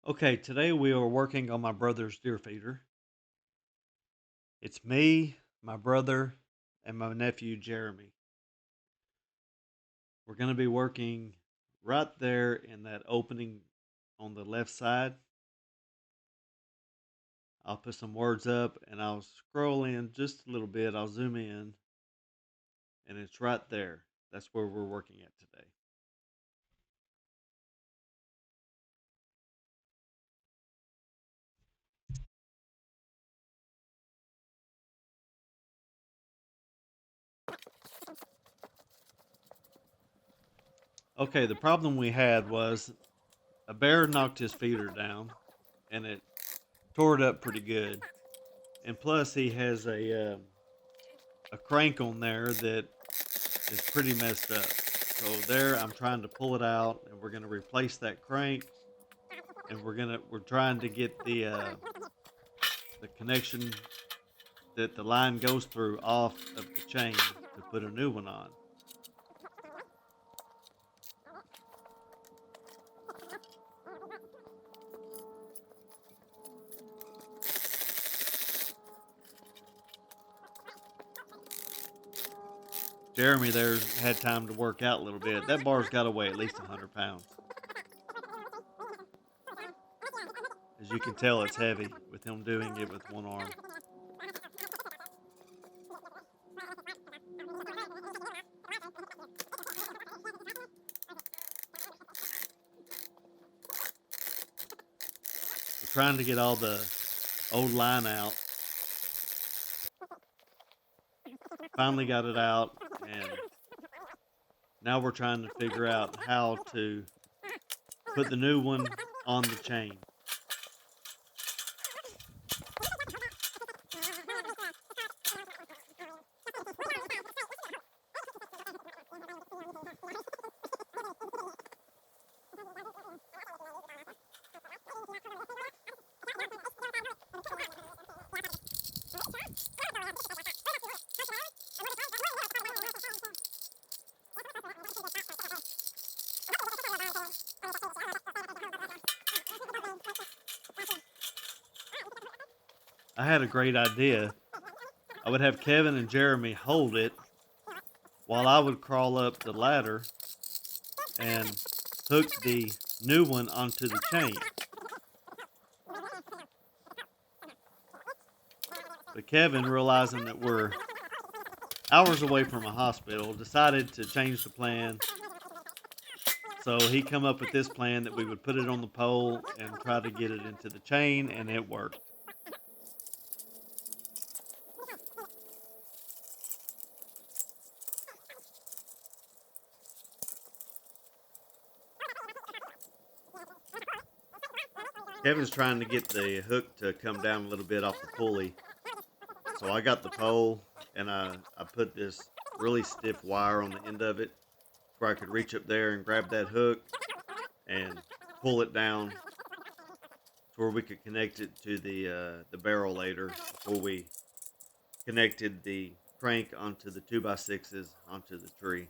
Okay, today we are working on my brother's deer feeder. It's me, my brother, and my nephew Jeremy. We're going to be working right there in that opening on the left side. I'll put some words up and I'll scroll in just a little bit. I'll zoom in and it's right there. That's where we're working at today. Okay, the problem we had was a bear knocked his feeder down and it tore it up pretty good. And plus, he has a crank on there that is pretty messed up. So there, I'm trying to pull it out, and we're gonna replace that crank, and we're trying to get the connection that the line goes through off of the chain to put a new one on. Jeremy there had time to work out a little bit. That bar's got to weigh at least 100 pounds. As you can tell, it's heavy with him doing it with one arm. We're trying to get all the old line out. Finally got it out, and now we're trying to figure out how to put the new one on the chain. I had a great idea. I would have Kevin and Jeremy hold it while I would crawl up the ladder and hook the new one onto the chain. But Kevin, realizing that we're hours away from a hospital, decided to change the plan. So he come up with this plan that we would put it on the pole and try to get it into the chain, and it worked. Kevin's trying to get the hook to come down a little bit off the pulley. So I got the pole and I put this really stiff wire on the end of it where I could reach up there and grab that hook and pull it down to where we could connect it to the barrel later before we connected the crank onto the 2x6s onto the tree.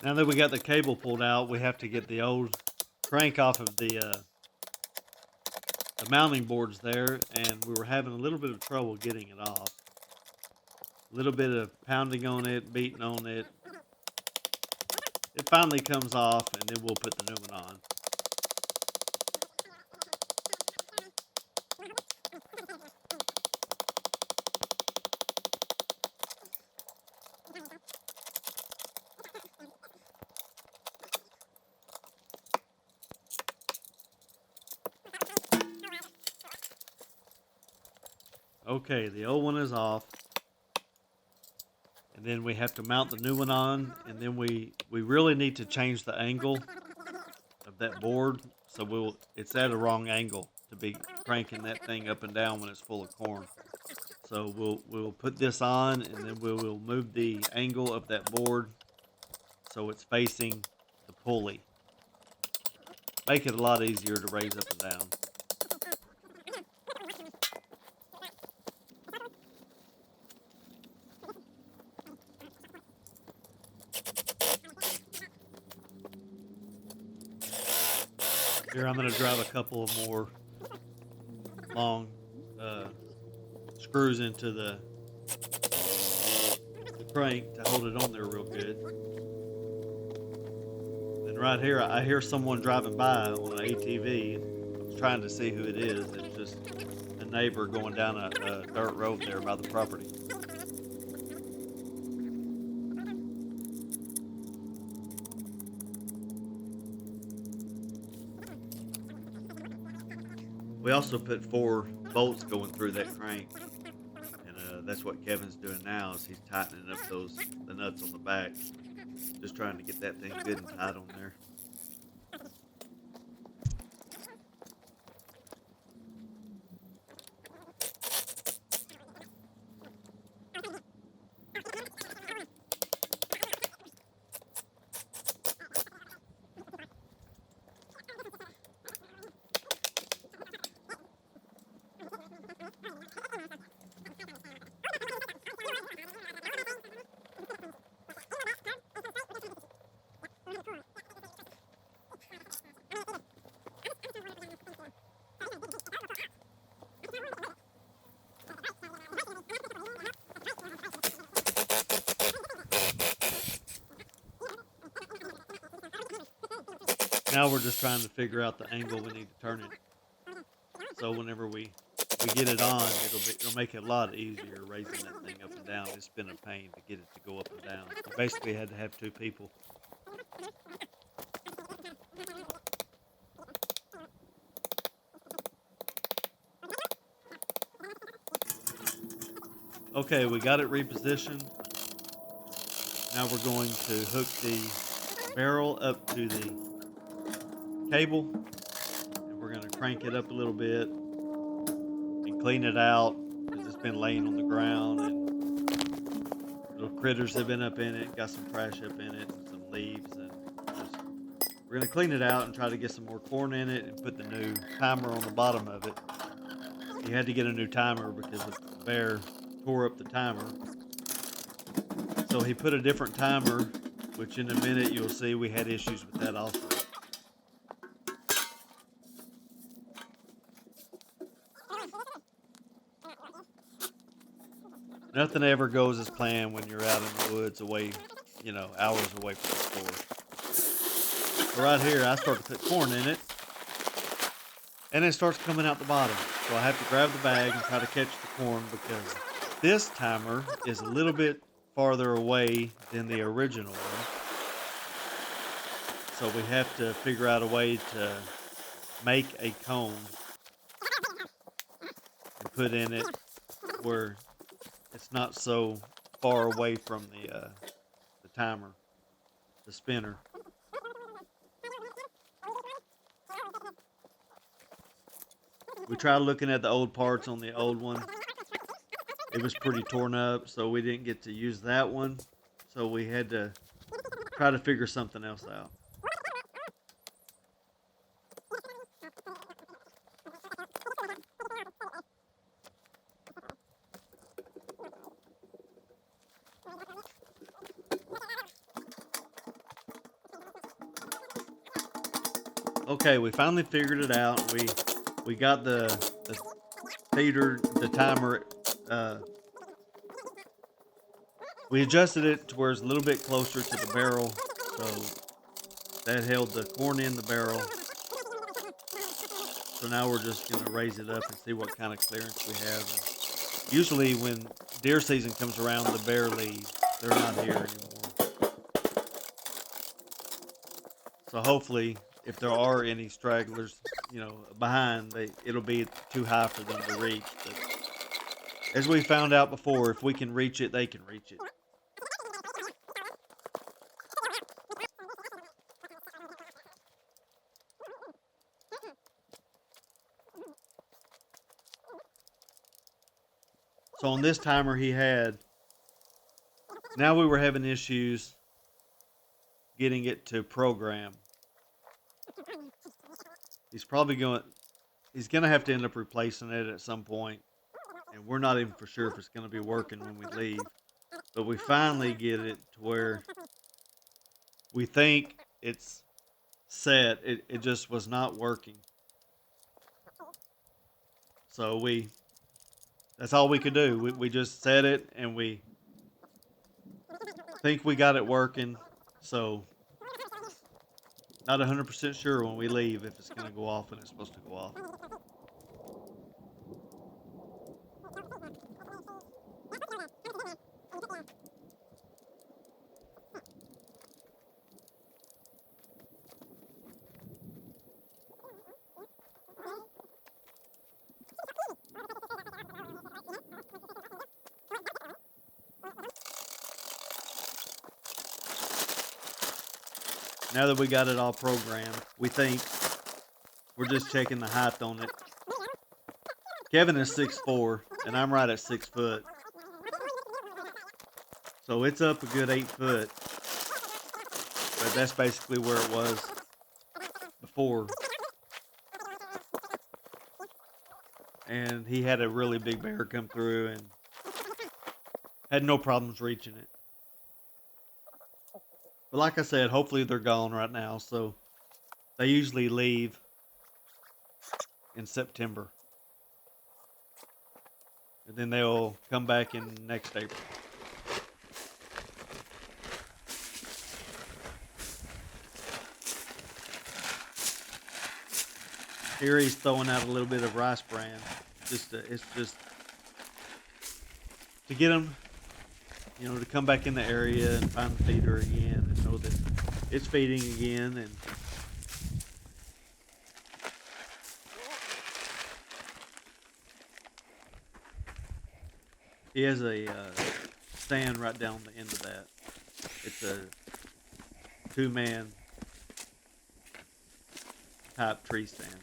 Now that we got the cable pulled out, we have to get the old crank off of the mounting boards there, and we were having a little bit of trouble getting it off. A little bit of pounding on it, beating on it. It finally comes off, and then we'll put the new one on. Okay, the old one is off. and then we have to mount the new one on, and then we really need to change the angle of that board, so it's at a wrong angle to be cranking that thing up and down when it's full of corn. So we'll put this on, and then we will move the angle of that board so it's facing the pulley. Make it a lot easier to raise up and down. Here I'm going to drive a couple more long screws into the crank to hold it on there real good. And right here, I hear someone driving by on an ATV. And I was trying to see who it is. It's just a neighbor going down a dirt road there by the property. We also put 4 bolts going through that crank, and that's what Kevin's doing now. Is he's tightening up the nuts on the back, just trying to get that thing good and tight on there. Now we're just trying to figure out the angle we need to turn it. So whenever we get it on, it'll make it a lot easier raising that thing up and down. It's been a pain to get it to go up and down. We basically had to have 2 people. Okay, we got it repositioned. Now we're going to hook the barrel up to the cable, and we're going to crank it up a little bit and clean it out because it's been laying on the ground and little critters have been up in it, got some trash up in it and some leaves, and we're going to clean it out and try to get some more corn in it and put the new timer on the bottom of it. He had to get a new timer because the bear tore up the timer, so he put a different timer, which in a minute you'll see we had issues with that also. Nothing ever goes as planned when you're out in the woods away, hours away from the store. So right here, I start to put corn in it, and it starts coming out the bottom. So I have to grab the bag and try to catch the corn because this timer is a little bit farther away than the original one. So we have to figure out a way to make a cone and put in it where it's not so far away from the timer, the spinner. We tried looking at the old parts on the old one. It was pretty torn up, so we didn't get to use that one. So we had to try to figure something else out. Okay, we finally figured it out. We got the feeder, the timer. We adjusted it to where it's a little bit closer to the barrel, so that held the corn in the barrel. So now we're just going to raise it up and see what kind of clearance we have. And usually when deer season comes around, the bear leaves. They're not here anymore. So hopefully, if there are any stragglers, behind, it'll be too high for them to reach. But as we found out before, if we can reach it, they can reach it. So on this timer he had, now we were having issues getting it to program. He's gonna have to end up replacing it at some point, and we're not even for sure if it's gonna be working when we leave. But we finally get it to where we think it's set. It just was not working. So that's all we could do. We just set it and we think we got it working. So not 100% sure when we leave if it's going to go off and it's supposed to go off. Now that we got it all programmed, we think we're just checking the height on it. Kevin is 6'4", and I'm right at 6 foot. So it's up a good 8 foot. But that's basically where it was before. And he had a really big bear come through and had no problems reaching it. But like I said, hopefully they're gone right now. So they usually leave in September. And then they'll come back in next April. Here he's throwing out a little bit of rice bran. It's just to get them, to come back in the area and find the feeder again and know that it's feeding again. And he has a stand right down the end of that. It's a 2-man type tree stand.